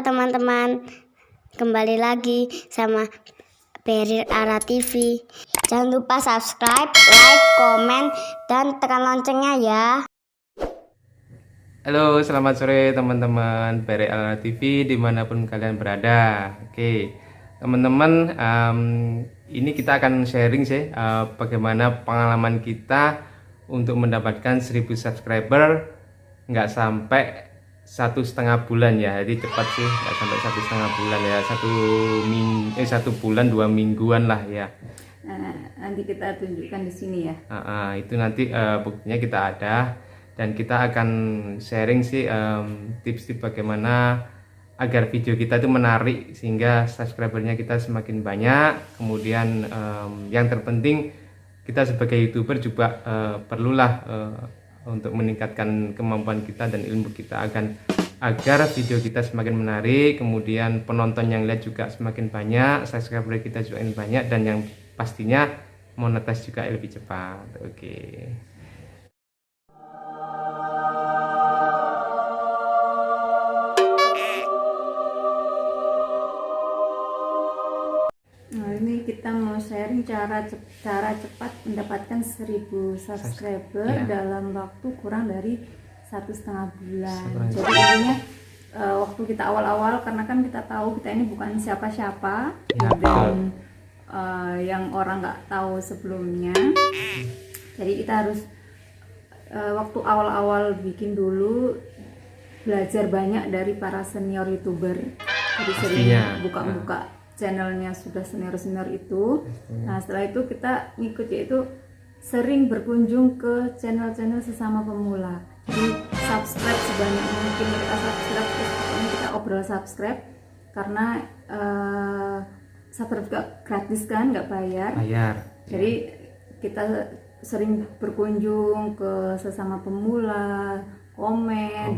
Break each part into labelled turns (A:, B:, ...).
A: Halo teman-teman, kembali lagi sama Beril Ara TV. Jangan lupa subscribe, like, komen, dan tekan loncengnya ya.
B: Halo, selamat sore teman-teman Beril Ara TV dimanapun kalian berada. Oke, teman-teman, ini kita akan sharing sih bagaimana pengalaman kita untuk mendapatkan 1000 subscriber nggak sampai 1,5 bulan ya. Jadi cepat sih, nggak sampai 1,5 bulan ya, 1 bulan 2 mingguan lah ya.
C: Nanti kita tunjukkan di sini ya.
B: Itu nanti buktinya kita ada. Dan kita akan sharing sih tips-tips bagaimana agar video kita itu menarik sehingga subscribernya kita semakin banyak. Kemudian yang terpenting kita sebagai YouTuber juga perlulah untuk meningkatkan kemampuan kita dan ilmu kita agar video kita semakin menarik. Kemudian penonton yang lihat juga semakin banyak, subscriber kita juga semakin banyak, dan yang pastinya monetis juga lebih cepat. Oke.
C: Kita mau sharing cara cepat mendapatkan 1000 subscriber dalam waktu kurang dari 1,5 bulan. Jadi intinya waktu kita awal-awal, karena kan kita tahu kita ini bukan siapa-siapa dan yang orang nggak tahu sebelumnya. Jadi kita harus waktu awal-awal bikin dulu belajar banyak dari para senior YouTuber. Jadi sering buka-buka channelnya sudah senior-senior itu. Nah, setelah itu kita ngikut, yaitu sering berkunjung ke channel-channel sesama pemula. Jadi subscribe sebanyak mungkin kita subscribe, terus pokoknya kita obrol subscribe, karena subscribe juga gratis kan, nggak bayar. Jadi kita sering berkunjung ke sesama pemula, komen.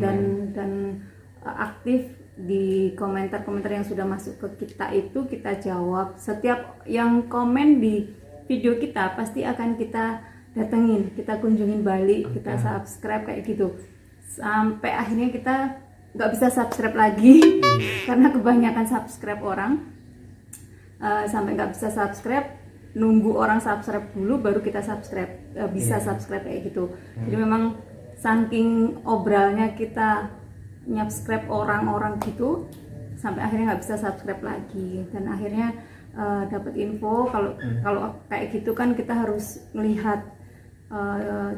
C: dan aktif di komentar-komentar yang sudah masuk ke kita, itu kita jawab. Setiap yang komen di video kita pasti akan kita datengin, kita kunjungin balik, kita subscribe kayak gitu, sampai akhirnya kita nggak bisa subscribe lagi karena kebanyakan subscribe orang. Sampai nggak bisa subscribe, nunggu orang subscribe dulu baru kita subscribe, bisa subscribe kayak gitu. Jadi memang saking obralnya kita subscribe orang-orang gitu, sampai akhirnya nggak bisa subscribe lagi. Dan akhirnya dapat info kalau kayak gitu kan kita harus melihat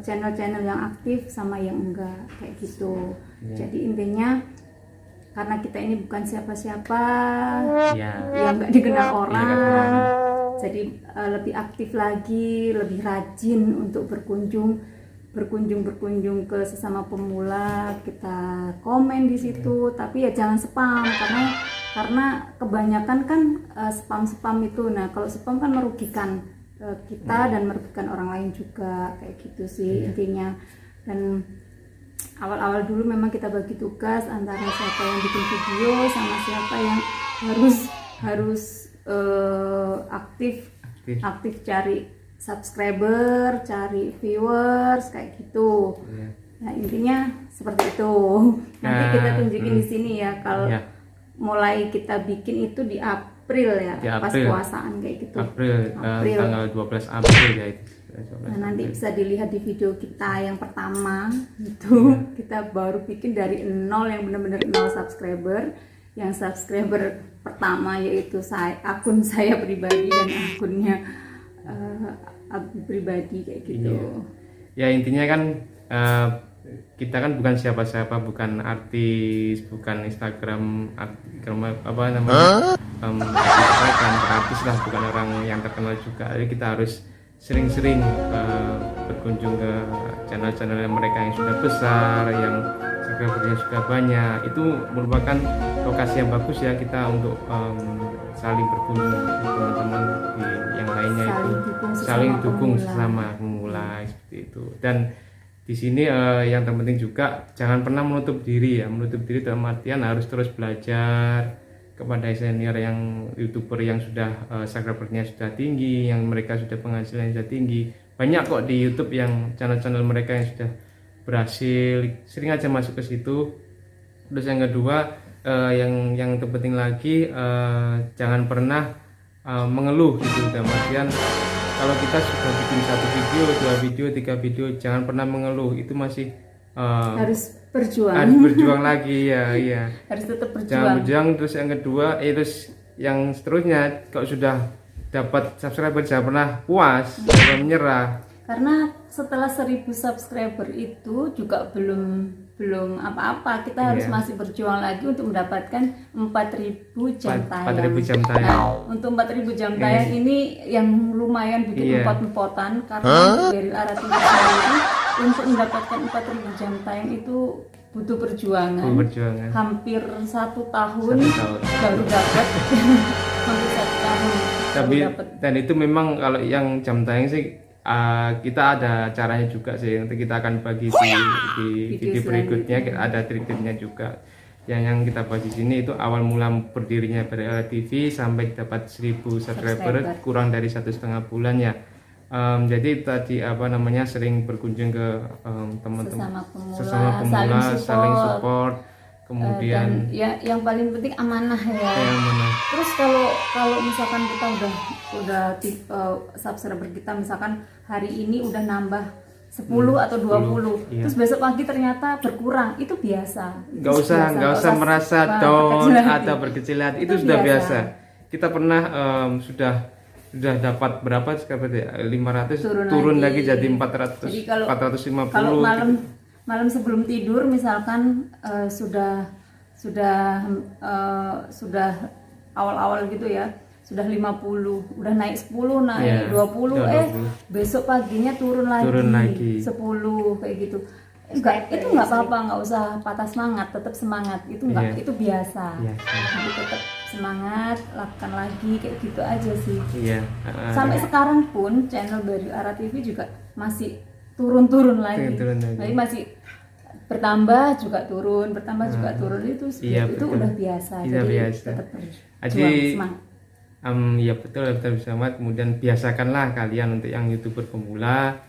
C: channel-channel yang aktif sama yang enggak kayak gitu. Jadi intinya karena kita ini bukan siapa-siapa, yang nggak dikenal orang, jadi lebih aktif lagi, lebih rajin untuk berkunjung ke sesama pemula. Kita komen di situ, tapi ya jangan spam, karena kebanyakan kan spam itu. Nah, kalau spam kan merugikan kita dan merugikan orang lain juga, kayak gitu sih intinya. Dan awal-awal dulu memang kita bagi tugas antara siapa yang bikin video sama siapa yang harus aktif cari subscriber, cari viewers kayak gitu. Nah, intinya seperti itu. Nanti kita tunjukin di sini ya, kalau mulai kita bikin itu di April ya, pas puasaan kayak gitu.
B: April. Tanggal 12 April ya itu.
C: Nah, nanti bisa dilihat di video kita yang pertama itu. Kita baru bikin dari nol, yang benar-benar 0 subscriber. Yang subscriber pertama yaitu akun saya pribadi dan akunnya pribadi kayak gitu.
B: Ya intinya kan kita kan bukan siapa-siapa, bukan artis, bukan Instagram apa namanya, artis lah, bukan orang yang terkenal juga. Jadi kita harus sering-sering berkunjung ke channel-channel mereka yang sudah besar, yang subscribernya sudah banyak. Itu merupakan lokasi yang bagus ya kita untuk saling berkunjung dengan teman-teman yang lainnya, itu saling dukung sesama pemula seperti itu. Dan di sini yang terpenting juga jangan pernah menutup diri ya. Menutup diri dalam artian harus terus belajar kepada senior yang YouTuber yang sudah subscribernya sudah tinggi, yang mereka sudah penghasilan sudah tinggi. Banyak kok di YouTube yang channel-channel mereka yang sudah berhasil, sering aja masuk ke situ. Terus yang kedua, yang terpenting lagi, jangan pernah mengeluh gitu. Dan artian kalau kita sudah bikin 1 video, 2 video, 3 video, jangan pernah mengeluh. Itu masih
C: harus berjuang.
B: harus berjuang lagi ya, iya.
C: Harus tetap
B: Jangan
C: berjuang.
B: berjuang. Terus yang kedua, terus yang seterusnya, kalau sudah dapat subscriber jangan pernah puas, jangan menyerah.
C: Karena setelah 1000 subscriber itu juga belum apa-apa, kita harus masih berjuang lagi untuk mendapatkan 4000 jam tayang.
B: 4000 jam tayang.
C: Nah, untuk 4000 jam tayang ini yang lumayan bikin empot-empotan, karena dari arah TV sendiri untuk mendapatkan 4000 jam tayang itu butuh perjuangan. Hampir 1 tahun baru dapat. Hampir 1 tahun.
B: Tapi dan itu memang kalau yang jam tayang sih kita ada caranya juga sih, nanti kita akan bagi di video berikutnya, ada triknya juga. Yang kita bahas di sini itu awal mula berdirinya Berri TV sampai dapat 1000 subscriber kurang dari 1,5 bulan ya. Jadi tadi sering berkunjung ke teman-teman sesama pemula, saling support. Kemudian
C: dan yang paling penting amanah ya. Terus kalau misalkan kita udah subscriber kita misalkan hari ini udah nambah 10 atau 20, terus besok pagi ternyata berkurang, itu biasa.
B: Nggak usah merasa down atau berkecil hati, itu sudah biasa. Kita pernah sudah dapat berapa subscriber ya? 500, turun lagi jadi 400. Jadi kalau 450.
C: Kalau malam sebelum tidur misalkan sudah awal-awal gitu ya, sudah 50, udah naik 10, naik 20, besok paginya turun lagi 10 kayak gitu. Itu nggak apa-apa, nggak usah patah semangat, tetap semangat. Itu itu biasa. Jadi tetap semangat, lakukan lagi kayak gitu aja sih. Sampai sekarang pun channel Berri TV juga masih turun lagi. Jadi masih bertambah juga turun itu udah biasa. Jadi tetap berjuang, semangat.
B: Ya betul semangat. Kemudian biasakanlah kalian untuk yang YouTuber pemula,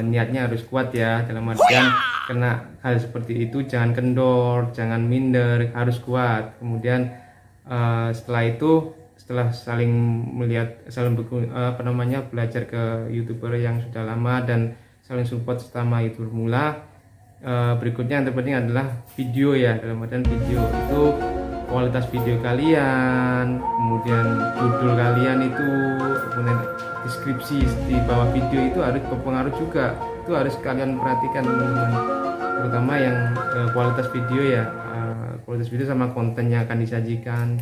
B: niatnya harus kuat ya, dalam artian kena hal seperti itu jangan kendor, jangan minder, harus kuat. Kemudian setelah saling melihat, belajar ke YouTuber yang sudah lama dan saling support sesama YouTuber pemula. Berikutnya yang terpenting adalah video ya, dalam artian video itu kualitas video kalian, kemudian judul kalian itu, kemudian deskripsi di bawah video itu harus berpengaruh juga. Itu harus kalian perhatikan teman-teman, terutama yang kualitas video ya, kualitas video sama konten yang akan disajikan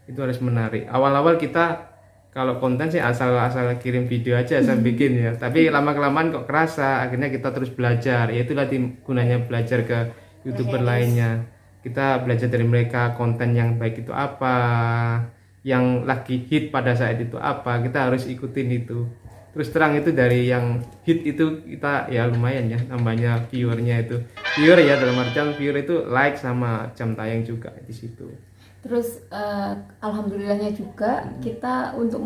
B: itu harus menarik. Awal-awal kita kalau konten sih asal kirim video aja, asal bikin ya, tapi lama-kelamaan kok kerasa, akhirnya kita terus belajar. Ya itulah gunanya belajar ke YouTuber lainnya. Kita belajar dari mereka, konten yang baik itu apa, yang lagi hit pada saat itu apa, kita harus ikutin itu. Terus terang itu dari yang hit itu kita ya lumayan ya, nambahnya viewernya itu. Viewer ya, dalam artian viewer itu like sama jam tayang juga di situ.
C: Terus alhamdulillahnya juga kita untuk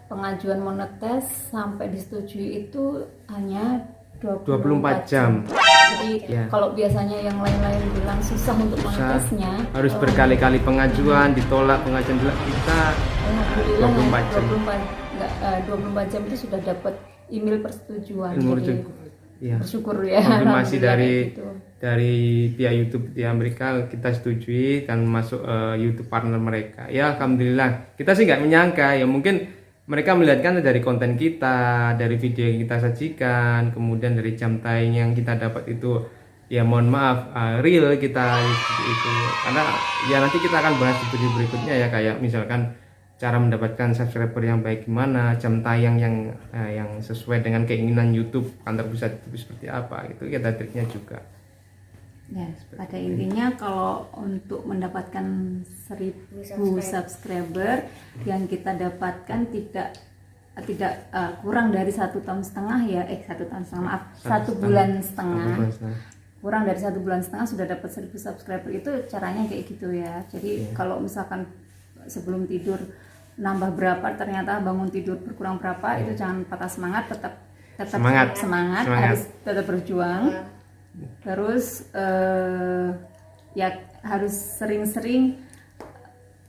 C: pengajuan monetes sampai disetujui itu hanya
B: 24 jam.
C: Jadi kalau biasanya yang lain-lain bilang susah untuk monetesnya,
B: harus berkali-kali pengajuan, ditolak kita
C: alhamdulillah 24 jam itu sudah dapat email persetujuan. Bersyukur ya.
B: Konfirmasi dari pihak YouTube di Amerika, kita setujui dan masuk YouTube partner mereka. Ya alhamdulillah. Kita sih nggak menyangka ya, mungkin mereka melihatkan dari konten kita, dari video yang kita sajikan, kemudian dari jam tayang yang kita dapat itu ya mohon maaf real kita itu. Karena ya nanti kita akan bahas di video berikutnya ya, kayak misalkan cara mendapatkan subscriber yang baik gimana, jam tayang yang sesuai dengan keinginan YouTube, kantor pusat YouTube seperti apa, itu kita triknya juga.
C: Ya, pada intinya kalau untuk mendapatkan 1000 subscriber yang kita dapatkan tidak kurang dari 1,5 tahun ya, 1 bulan setengah. Kurang dari 1 bulan setengah sudah dapat 1000 subscriber, itu caranya kayak gitu ya. Jadi kalau misalkan sebelum tidur nambah berapa, ternyata bangun tidur berkurang berapa, itu jangan patah semangat, tetap semangat, harus tetap berjuang. Terus ya harus sering-sering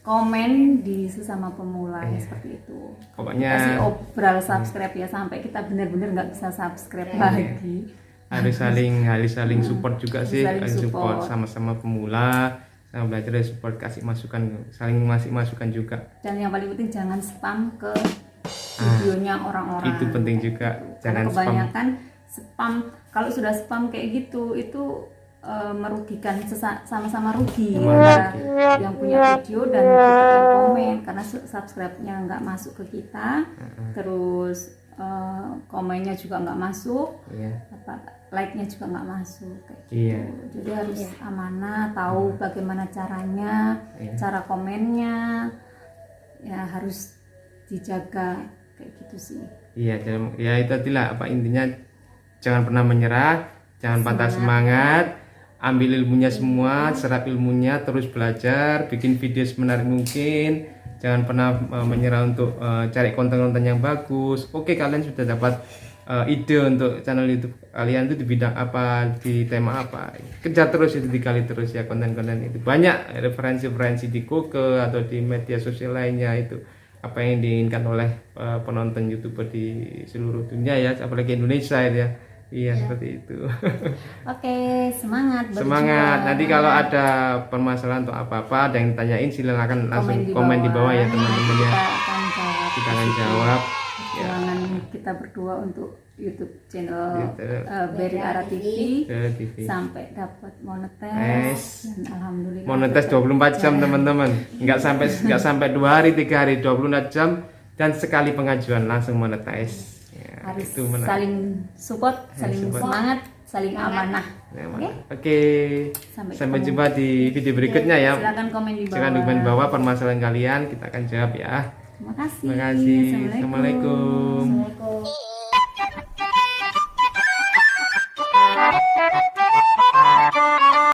C: komen di sesama pemula ya, seperti itu.
B: Pokoknya
C: kasih obral subscribe ya sampai kita benar-benar nggak bisa subscribe lagi.
B: Harus saling support juga sih,
C: Saling
B: saling support
C: support.
B: sama-sama pemula, sama belajar dari support, kasih masukan, saling ngasih masukan juga.
C: Dan yang paling penting jangan spam ke videonya orang-orang.
B: Itu penting juga,
C: Karena
B: jangan spam.
C: kebanyakan spam, kalau sudah spam kayak gitu itu merugikan, sama-sama rugi antara yang punya video dan kita yang komen, karena subscribe-nya nggak masuk ke kita, terus komennya juga nggak masuk,
B: Iya.
C: like-nya juga nggak masuk kayak gitu.
B: Iya.
C: Jadi harus amanah, tahu bagaimana caranya, cara komennya ya harus dijaga kayak gitu sih.
B: Iya, ya itu adalah apa intinya, jangan pernah menyerah, jangan patah semangat, ambil ilmunya semua, serap ilmunya, terus belajar, bikin video semenarik mungkin, jangan pernah menyerah untuk cari konten-konten yang bagus. Oke, kalian sudah dapat ide untuk channel YouTube kalian itu di bidang apa, di tema apa, kejar terus itu, dikali terus ya konten-konten itu. Banyak referensi-referensi di Google atau di media sosial lainnya, itu apa yang diinginkan oleh penonton YouTuber di seluruh dunia ya, apalagi Indonesia ya. Iya, seperti itu.
C: Oke, semangat berjuang.
B: Semangat. Nanti kalau ada permasalahan atau apa-apa, ada yang tanyain, silakan langsung komen di bawah ya teman-teman ya.
C: Kita akan jawab.
B: Kita akan jawab.
C: Perjuangan kita berdua untuk YouTube channel
B: YouTube.
C: Berry Ara TV
B: Ke TV.
C: sampai dapat monetes.
B: Yes.
C: Dan alhamdulillah.
B: Monetes 24 jam teman-teman. Nggak sampai 2 hari, 3 hari, 24 jam dan sekali pengajuan langsung monetes. Ya,
C: Harus
B: itu menarik.
C: saling support, saling
B: support.
C: semangat, saling amanah.
B: Oke. Sampai jumpa di video berikutnya ya.
C: Silakan komen di bawah.
B: Silakan komen di bawah permasalahan kalian, kita akan jawab ya.
C: Terima kasih.
B: Terima kasih.
C: Assalamualaikum.
B: Assalamualaikum.
A: Assalamualaikum.